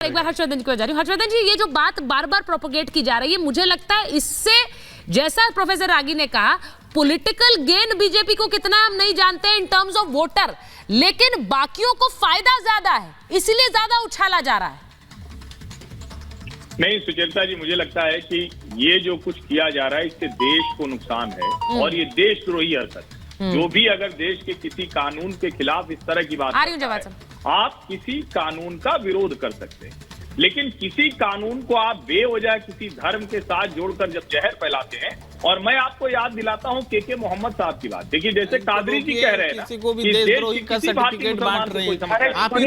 एक बार हर्षवर्धन जी को जा रही हूँ। हर्षवर्धन जी, ये जो बात बार बार प्रोपोगेट की जा रही है, मुझे लगता है इससे, जैसा प्रोफेसर रागी ने कहा, पॉलिटिकल गेन बीजेपी को कितना हम नहीं जानते हैं इन टर्म्स ऑफ वोटर, लेकिन बाकियों को फायदा ज्यादा है, इसलिए ज्यादा उछाला जा रहा है। नहीं सुचेता जी, मुझे लगता है कि ये जो कुछ किया जा रहा है इससे देश को नुकसान है और ये देशद्रोही असर। जो भी अगर देश के किसी कानून के खिलाफ इस तरह की बात करता है, आप किसी कानून का विरोध कर सकते हैं, लेकिन किसी कानून को आप बेवजह किसी धर्म के साथ जोड़कर जब जहर फैलाते हैं, और मैं आपको याद दिलाता हूं के मोहम्मद साहब की बात। देखिए, जैसे कादरी जी कह रहे हैं ना, किसी को भी देशद्रोही का सर्टिफिकेट बांट रहे हैं, आप ही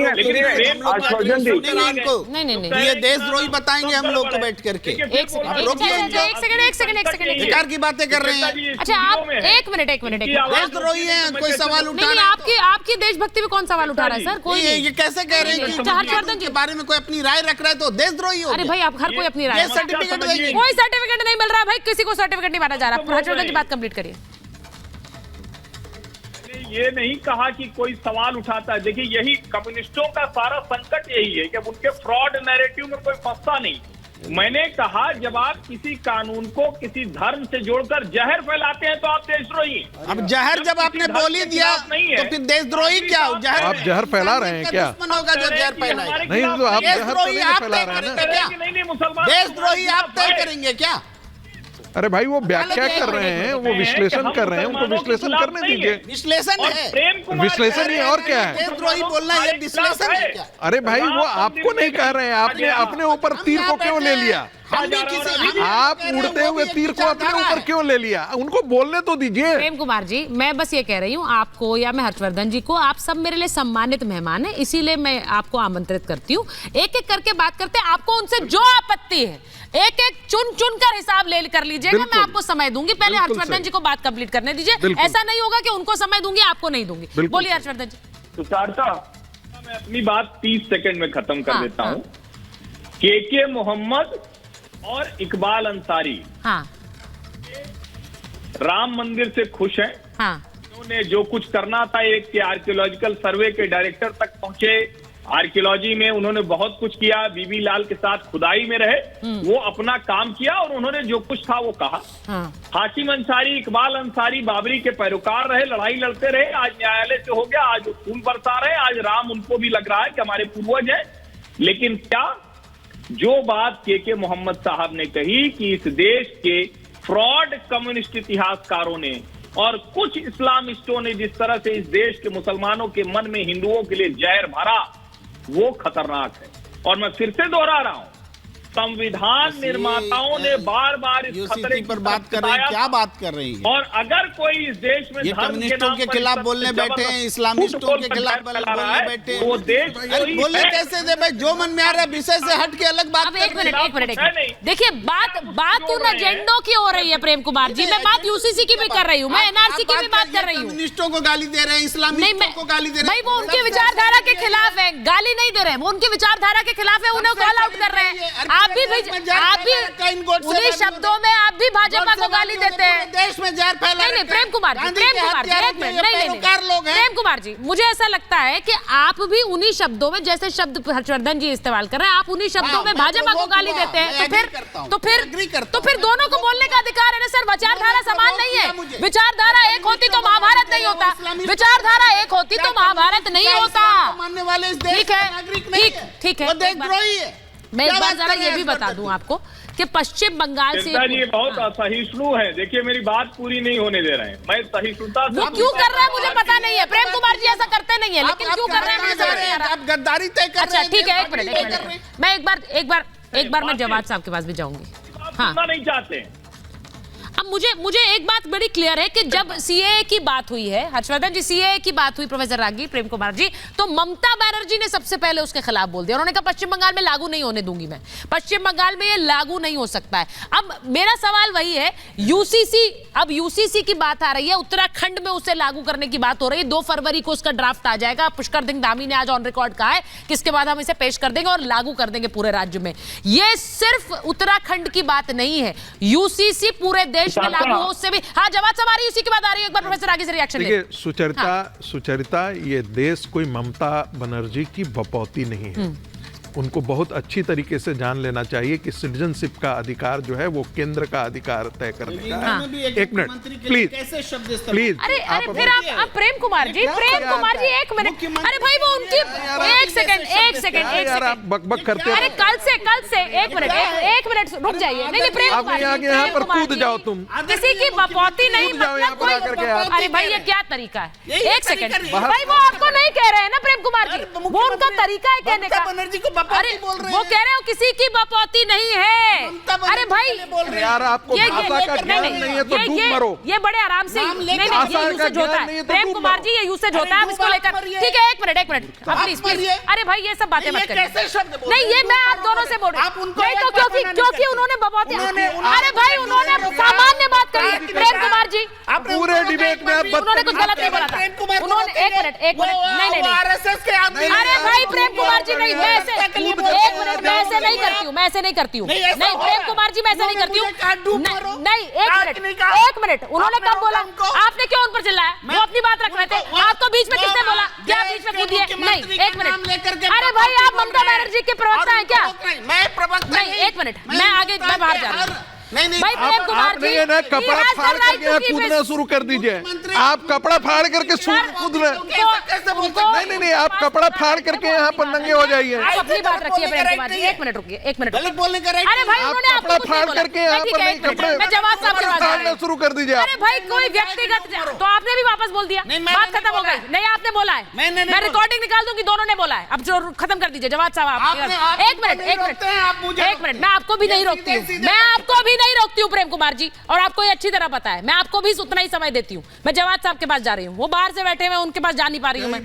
ये देशद्रोही बताएंगे हम लोग को बैठ करके। एक सेकंड बेकार की बातें कर रहे हैं। अच्छा, आप एक मिनट देशद्रोही है, कोई सवाल उठा नहीं, रहे हैं। आपकी देशभक्ति में कौन सवाल उठा रहा है सर? कोई ये कैसे कह रहे हैं कि हर्षवर्धन के बारे में कोई अपनी राय रख रहा है तो देशद्रोही हो? अरे भाई, आप हर कोई अपनी राय, सर्टिफिकेट देंगे। कोई सर्टिफिकेट नहीं मिल रहा भाई, किसी को सर्टिफिकेट नहीं माना जा रहा। हर्षवर्धन जी, बात कंप्लीट करिए। ये नहीं कहा कि कोई सवाल उठाता है। देखिए, यही कम्युनिस्टों का सारा संकट यही है कि अब उनके फ्रॉड नैरेटिव में कोई फंसता नहीं। मैंने कहा, जब आप किसी कानून को किसी धर्म से जोड़कर जहर फैलाते हैं तो आप देशद्रोही हैं। अब जहर जब आपने बोल ही दिया तो फिर देशद्रोही क्या? जहर आप जहर फैला रहे हैं क्या? दुश्मन होगा जो जहर फैलाए। नहीं, तो आप जहर तो देशद्रोही नहीं आप फैला तय रहे हैं करेंगे ना। क्या? नहीं, मुसलमान देशद्रोही आप तय करेंगे क्या? अरे भाई, वो व्याख्या कर रहे हैं, वो विश्लेषण कर रहे हैं, उनको विश्लेषण करने दीजिए। विश्लेषण है, विश्लेषण ही और क्या है? देशद्रोही बोलना ये विश्लेषण है क्या? अरे भाई, वो आपको नहीं कह रहे हैं, आपने अपने ऊपर तीर को क्यों ले लिया? आप उड़ते हुए तीर को अपने ऊपर क्यों ले लिया? उनको बोलने तो दीजिए। प्रेम कुमार जी, मैं बस ये कह रही हूँ आपको, या मैं हर्षवर्धन जी को, आप सब मेरे लिए सम्मानित मेहमान हैं, इसीलिए मैं आपको आमंत्रित करती हूँ। एक एक करके बात करते हैं। आपको उनसे जो आपत्ति है, एक एक चुन कर हिसाब ले कर लीजिएगा। मैं आपको समय दूंगी, पहले हर्षवर्धन जी को बात कंप्लीट करने दीजिए। ऐसा नहीं होगा कि उनको समय दूंगी, आपको नहीं दूंगी। बोलिए हर्षवर्धन जी। तुषारता, मैं अपनी बात 30 सेकंड में खत्म कर देता हूँ। के मोहम्मद और इकबाल अंसारी राम मंदिर से खुश हैं। उन्होंने जो कुछ करना था, एक के आर्कियोलॉजिकल सर्वे के डायरेक्टर तक पहुंचे, आर्कियोलॉजी में उन्होंने बहुत कुछ किया, बीबी लाल के साथ खुदाई में रहे, वो अपना काम किया और उन्होंने जो कुछ था वो कहा। हाशिम अंसारी, इकबाल अंसारी बाबरी के पैरोकार रहे, लड़ाई लड़ते रहे, आज न्यायालय से हो गया, आज वो फूल बरसा रहे, आज राम उनको भी लग रहा है कि हमारे पूर्वज है। लेकिन क्या जो बात के मोहम्मद साहब ने कही कि इस देश के फ्रॉड कम्युनिस्ट इतिहासकारों ने और कुछ इस्लामिस्टों ने जिस तरह से इस देश के मुसलमानों के मन में हिंदुओं के लिए जहर भरा, वो खतरनाक है। और मैं फिर से दोहरा रहा हूं, संविधान निर्माताओं ने बार बार इस खतरे पर बात कर रहे हैं। क्या बात कर रही है? और अगर कोई इस देश में कम्युनिस्टों के खिलाफ बोलने बैठे हैं, इस्लामिस्टों के खिलाफ बोलने बैठे हैं, वो देश बोलने कैसे दे भाई? जो मन में आ रहा है विषय से हट के अलग बात। एक मिनट देखिए, बात उन एजेंडों की हो रही है प्रेम कुमार जी। मैं बात यूसीसी की भी कर रही हूँ, मैं एनआरसी की भी बात कर रही हूँ। कम्युनिस्टों को गाली दे रहे हैं, इस्लामिस्टों को गाली दे रहे हैं। भाई, वो उनकी विचारधारा के खिलाफ है, गाली नहीं दे रहे, वो उनकी विचारधारा के खिलाफ है, उन्हें कॉल आउट कर रहे हैं। आप भी उन्हीं शब्दों में आप भी भाजपा को गाली देते हैं। देश में जहर फैला। नहीं, प्रेम कुमार जी, प्रेम कुमार जी, मुझे ऐसा लगता है कि आप भी उन्हीं शब्दों में, जैसे शब्द हर्षवर्धन जी इस्तेमाल कर रहे हैं, आप उन्हीं शब्दों में भाजपा को गाली देते हैं। तो फिर दोनों को बोलने का अधिकार है ना सर। विचारधारा समान नहीं है। विचारधारा एक होती तो महाभारत नहीं होता, विचारधारा एक होती तो महाभारत नहीं होता। मानने वाले इस देश के नागरिक नहीं है, ठीक है। वो देशद्रोही है। मैं एक बार जरा ये भी बता दूं आपको कि पश्चिम बंगाल से ये बहुत असहिष्णु है। देखिए, मेरी बात पूरी नहीं होने दे रहे हैं। मैं सहिष्णुता वो क्यों कर रहा है मुझे पता नहीं है। प्रेम कुमार जी ऐसा करते नहीं है, लेकिन क्यों कर रहे हैं मुझे समझ नहीं आ रहा। आप गद्दारी तय कर रहे हैं। अच्छा, ठीक है, एक मिनट मैं एक बार मैं जवाब साहब के पास भी जाऊंगी। हाँ, नहीं चाहते। अब मुझे एक बात बड़ी क्लियर है कि जब सीएए की बात हुई है, हर्षवर्धन जी, सीएए की बात हुई, प्रोफेसर रागी, प्रेम कुमार जी, तो ममता बनर्जी ने सबसे पहले उसके खिलाफ बोल दिया। उन्होंने कहा पश्चिम बंगाल में लागू नहीं होने दूंगी मैं, पश्चिम बंगाल में ये लागू नहीं हो सकता है। अब मेरा सवाल वही है, यूसीसी की बात आ रही है, उत्तराखंड में उसे लागू करने की बात हो रही है। 2 फरवरी को उसका ड्राफ्ट आ जाएगा। पुष्कर सिंह धामी ने आज ऑन रिकॉर्ड कहा है कि इसके बाद हम इसे पेश कर देंगे और लागू कर देंगे पूरे राज्य में। ये सिर्फ उत्तराखंड की बात नहीं है, यूसीसी पूरे देश में लागू हो, उससे भी। हाँ, जवाब सब आ रही है, उसी की बात आ रही है। एक बार प्रोफेसर आगे से रिएक्शन देखिए, सुचरिता, ये देश कोई ममता बनर्जी की बपौती नहीं है। उनको बहुत अच्छी तरीके से जान लेना चाहिए कि सिटीजनशिप का अधिकार जो है वो केंद्र का अधिकार तय करने का है। एक मिनट प्लीज प्लीज। अरे फिर आप प्रेम कुमार जी एक मिनट, अरे भाई वो उनकी एक सेकंड आप बकबक करते हैं। अरे कल से एक मिनट रुक जाइए। नहीं प्रेम आप यहाँ पर कूद जाओ तुम, किसी की बपौती नहीं, मतलब कोई, अरे भाई ये क्या तरीका है? एक सेकंड भाई, वो आपको नहीं कह रहे हैं ना प्रेम कुमार जी, वो उनका तरीका है कहने का। अरे वो कह रहे हो किसी की बपौती नहीं है। अरे भाई यार आपको भाषा का ज्ञान नहीं है तो डूब मरो। ये बड़े आराम से नहीं यूसेज होता है प्रेम कुमार जी, ये यूसेज होता है इसको लेकर। ठीक है एक मिनट प्लीज। अरे भाई ये सब बातें मत करिए। नहीं ये मैं आप दोनों से बोल रही हूँ, नहीं तो क्योंकि उन्होंने बपौती, अरे भाई उन्होंने सामान्य बात करी प्रेम कुमार जी। पूरे डिबेट में उन्होंने कुछ गलत नहीं बोला था। उन्होंने एक मिनट नहीं, अरे भाई प्रेम कुमार जी नहीं, मैं ऐसे नहीं करती हूँ। नहीं प्रेम कुमार जी मैं ऐसे नहीं करती हूँ। नहीं एक मिनट उन्होंने कब बोला? आपने क्यों उन पर चिल्लाया? वो अपनी बात रख रहे थे, आपको बीच में किसने बोला? क्या बीच में कूदिए? नहीं एक मिनट, अरे भाई आप ममता बनर्जी के प्रवक्ता हैं क्या? नहीं एक मिनट, मैं बाहर जा रही हूँ। भाई प्रेम कुमार जी ना कपड़ा फाड़ करके यहाँ कूदना शुरू कर दीजिए। आप कपड़ा फाड़ करके कूद रहे नहीं, आप कपड़ा फाड़ करके यहाँ पर नंगे हो जाइए। आप अपनी बात रखिए प्रेम कुमार जी, एक मिनट रुकिए, एक मिनट बोलने का। अरे भाई उन्होंने कपड़ा फाड़ करके यहाँ पर नहीं, कपड़े मैं जवाब साहब के पास जा रही हूँ। शुरू कर दीजिए। अरे भाई कोई व्यक्तिगत, तो आपने भी वापस बोल दिया, बात खत्म हो गई। नहीं आपने बोला है, मैं रिकॉर्डिंग निकाल दूंगी, दोनों ने बोला है। अब जो खत्म कर दीजिए जवाब साहब। एक मिनट मैं आपको भी नहीं रोकती हूँ प्रेम कुमार जी, और आपको ये अच्छी तरह पता है। मैं आपको भी उतना ही समय देती हूँ। मैं जवाद साहब के पास जा रही हूँ, वो बाहर से बैठे हुए, उनके पास जा नहीं पा रही हूँ मैं।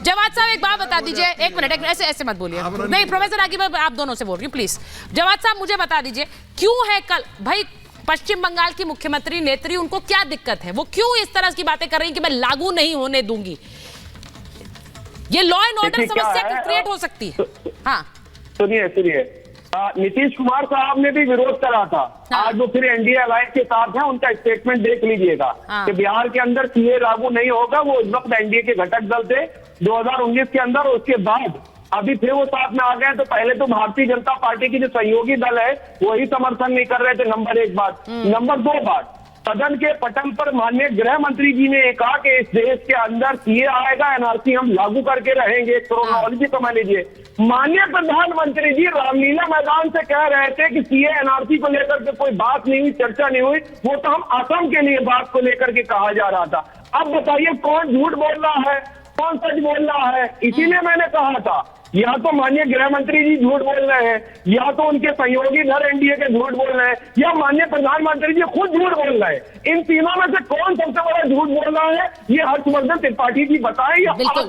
जवाद साहब एक बात बता दीजिए, एक मिनट ऐसे मत बोलिए। नहीं प्रोफेसर रागी मैं आप दोनों से बोल रही हूँ, प्लीज जवाद साहब मुझे बता दीजिए क्यों है कल भाई पश्चिम बंगाल की मुख्यमंत्री नेत्री, उनको क्या दिक्कत है? वो क्यों इस तरह की बातें कर रही है कि मैं लागू नहीं होने दूंगी? ये लॉ एंड ऑर्डर समस्या क्रिएट हो सकती है। हाँ सुनिए नीतीश कुमार साहब ने भी विरोध करा था। आज वो फिर एनडीए अलायंस के साथ हैं, उनका स्टेटमेंट देख लीजिएगा कि बिहार के अंदर सीए लागू नहीं होगा। वो उस वक्त एनडीए के घटक दल थे 2019 के अंदर, उसके बाद अभी फिर वो साथ में आ गए। तो पहले तो भारतीय जनता पार्टी की जो सहयोगी दल है वही समर्थन नहीं कर रहे थे, नंबर 1 बात। नंबर 2 बात, सदन के पटल पर माननीय गृह मंत्री जी ने कहा कि इस देश के अंदर सीए आएगा, एनआरसी हम लागू करके रहेंगे। क्रोनोलॉजी समझ लीजिए, माननीय प्रधानमंत्री जी रामलीला मैदान से कह रहे थे कि सीए एनआरसी को लेकर के कोई बात नहीं हुई, चर्चा नहीं हुई। वो तो हम असम के लिए बात को लेकर के कहा जा रहा था। अब बताइए कौन झूठ बोल रहा है, कौन सच बोल रहा है? इसीलिए मैंने कहा था या तो माननीय गृह मंत्री जी झूठ बोल रहे हैं, या तो उनके सहयोगी दल एनडीए के झूठ बोल रहे हैं, या माननीय प्रधानमंत्री जी खुद झूठ बोल रहे हैं। इन तीनों में से कौन सबसे बड़ा झूठ बोल रहा है, ये हर्षवर्धन त्रिपाठी जी बताएं या